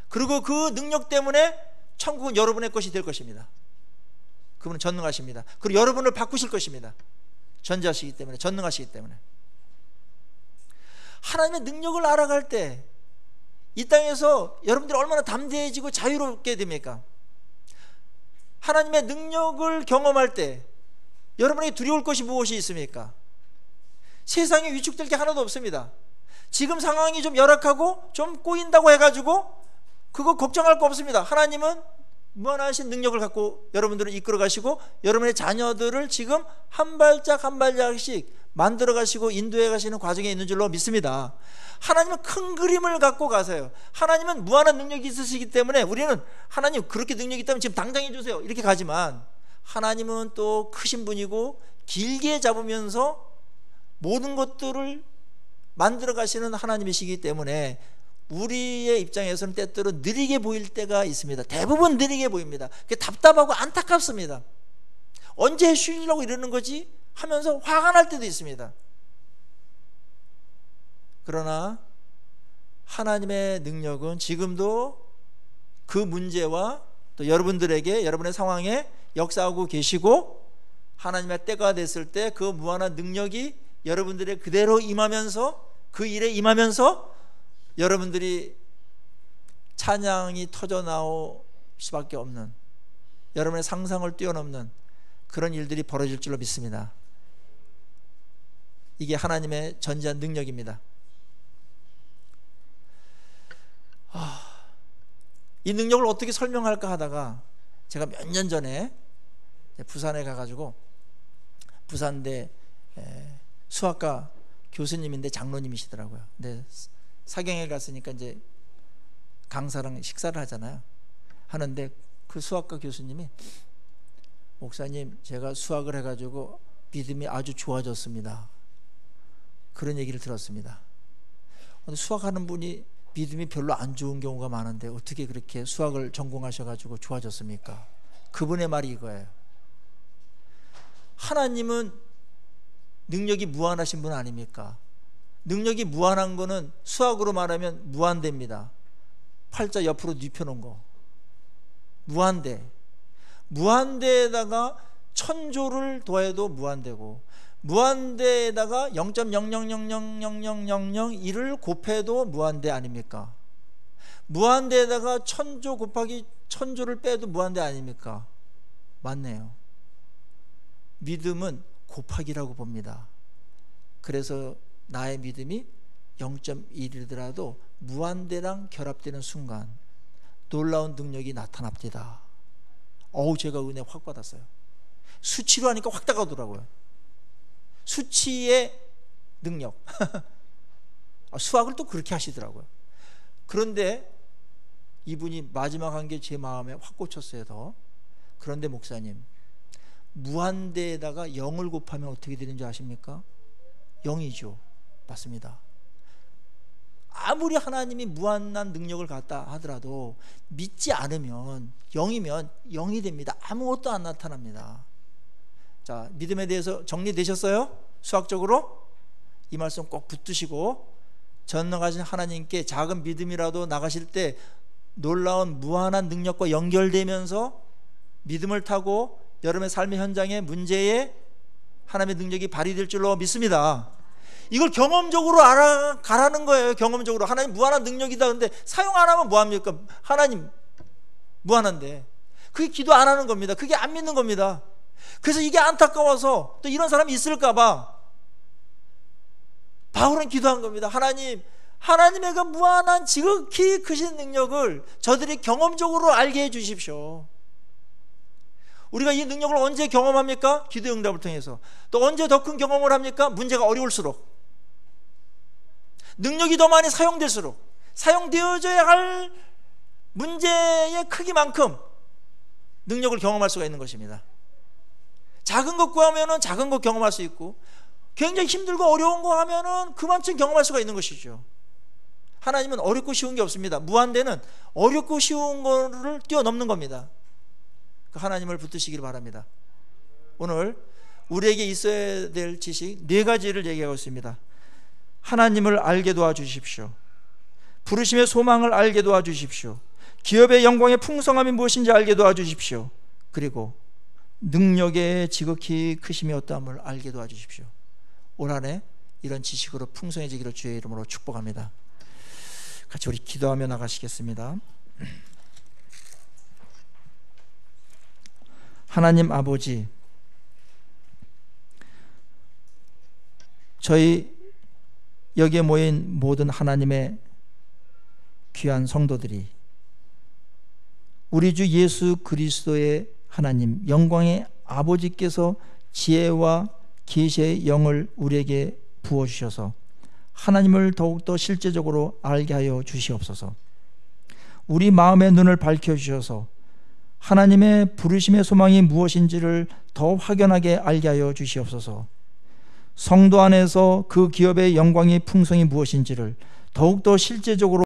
그리고 그 능력 때문에 천국은 여러분의 것이 될 것입니다. 그분은 전능하십니다. 그리고 여러분을 바꾸실 것입니다. 전지하시기 때문에, 전능하시기 때문에. 하나님의 능력을 알아갈 때 이 땅에서 여러분들이 얼마나 담대해지고 자유롭게 됩니까? 하나님의 능력을 경험할 때 여러분에게 두려울 것이 무엇이 있습니까? 세상에 위축될 게 하나도 없습니다. 지금 상황이 좀 열악하고 좀 꼬인다고 해가지고 그거 걱정할 거 없습니다. 하나님은 무한하신 능력을 갖고 여러분들을 이끌어 가시고 여러분의 자녀들을 지금 한 발짝 한 발짝씩 만들어 가시고 인도해 가시는 과정에 있는 줄로 믿습니다. 하나님은 큰 그림을 갖고 가세요. 하나님은 무한한 능력이 있으시기 때문에 우리는 하나님 그렇게 능력이 있다면 지금 당장 해주세요 이렇게 가지만, 하나님은 또 크신 분이고 길게 잡으면서 모든 것들을 만들어 가시는 하나님이시기 때문에 우리의 입장에서는 때때로 느리게 보일 때가 있습니다. 대부분 느리게 보입니다. 그게 답답하고 안타깝습니다. 언제 쉬려고 이러는 거지 하면서 화가 날 때도 있습니다. 그러나 하나님의 능력은 지금도 그 문제와 또 여러분들에게, 여러분의 상황에 역사하고 계시고, 하나님의 때가 됐을 때 그 무한한 능력이 여러분들의 그대로 임하면서, 그 일에 임하면서 여러분들이 찬양이 터져 나올 수밖에 없는, 여러분의 상상을 뛰어넘는 그런 일들이 벌어질 줄로 믿습니다. 이게 하나님의 전지한 능력입니다. 이 능력을 어떻게 설명할까 하다가 제가 몇 년 전에 부산에 가가지고, 부산대 수학과 교수님인데 장로님이시더라고요. 근데 사경에 갔으니까 이제 강사랑 식사를 하잖아요. 하는데 그 수학과 교수님이, 목사님 제가 수학을 해가지고 믿음이 아주 좋아졌습니다, 그런 얘기를 들었습니다. 근데 수학하는 분이 믿음이 별로 안 좋은 경우가 많은데 어떻게 그렇게 수학을 전공하셔가지고 좋아졌습니까? 그분의 말이 이거예요. 하나님은 능력이 무한하신 분 아닙니까? 능력이 무한한 거는 수학으로 말하면 무한대입니다. 팔자 옆으로 눕혀놓은 거 무한대. 무한대에다가 천조를 더해도 무한대고, 무한대에다가 0.00000001을 곱해도 무한대 아닙니까? 무한대에다가 천조 곱하기 천조를 빼도 무한대 아닙니까? 맞네요. 믿음은 곱하기라고 봅니다. 그래서 나의 믿음이 0.1이더라도 무한대랑 결합되는 순간 놀라운 능력이 나타납니다. 제가 은혜 확 받았어요. 수치로 하니까 확 다가오더라고요. 수치의 능력. 수학을 또 그렇게 하시더라고요. 그런데 이분이 마지막 한 게 제 마음에 확 꽂혔어요. 더. 그런데 목사님, 무한대에다가 0을 곱하면 어떻게 되는지 아십니까? 0이죠. 맞습니다. 아무리 하나님이 무한한 능력을 갖다 하더라도 믿지 않으면 0이면 0이 됩니다. 아무것도 안 나타납니다. 자, 믿음에 대해서 정리되셨어요? 수학적으로? 이 말씀 꼭 붙드시고, 전능하신 하나님께 작은 믿음이라도 나가실 때 놀라운 무한한 능력과 연결되면서 믿음을 타고 여러분의 삶의 현장에, 문제에 하나님의 능력이 발휘될 줄로 믿습니다. 이걸 경험적으로 알아가라는 거예요. 경험적으로. 하나님 무한한 능력이다. 근데 사용 안 하면 뭐합니까? 하나님 무한한데. 그게 기도 안 하는 겁니다. 그게 안 믿는 겁니다. 그래서 이게 안타까워서 또 이런 사람이 있을까 봐 바울은 기도한 겁니다. 하나님의 그 무한한 지극히 크신 능력을 저들이 경험적으로 알게 해 주십시오. 우리가 이 능력을 언제 경험합니까? 기도 응답을 통해서. 또 언제 더 큰 경험을 합니까? 문제가 어려울수록, 능력이 더 많이 사용될수록, 사용되어져야 할 문제의 크기만큼 능력을 경험할 수가 있는 것입니다. 작은 것 구하면은 작은 것 경험할 수 있고, 굉장히 힘들고 어려운 거 하면은 그만큼 경험할 수가 있는 것이죠. 하나님은 어렵고 쉬운 게 없습니다. 무한대는 어렵고 쉬운 거를 뛰어넘는 겁니다. 그 하나님을 붙드시길 바랍니다. 오늘 우리에게 있어야 될 지식 4가지를 얘기하고 있습니다. 하나님을 알게 도와주십시오. 부르심의 소망을 알게 도와주십시오. 기업의 영광의 풍성함이 무엇인지 알게 도와주십시오. 그리고 능력의 지극히 크심이 어떠함을 알게 도와주십시오. 올 한해 이런 지식으로 풍성해지기를 주의 이름으로 축복합니다. 같이 우리 기도하며 나가시겠습니다. 하나님 아버지, 저희 여기에 모인 모든 하나님의 귀한 성도들이 우리 주 예수 그리스도의 하나님, 영광의 아버지께서 지혜와 계시의 영을 우리에게 부어주셔서 하나님을 더욱더 실제적으로 알게 하여 주시옵소서. 우리 마음의 눈을 밝혀주셔서 하나님의 부르심의 소망이 무엇인지를 더 확연하게 알게 하여 주시옵소서. 성도 안에서 그 기업의 영광의 풍성이 무엇인지를 더욱더 실제적으로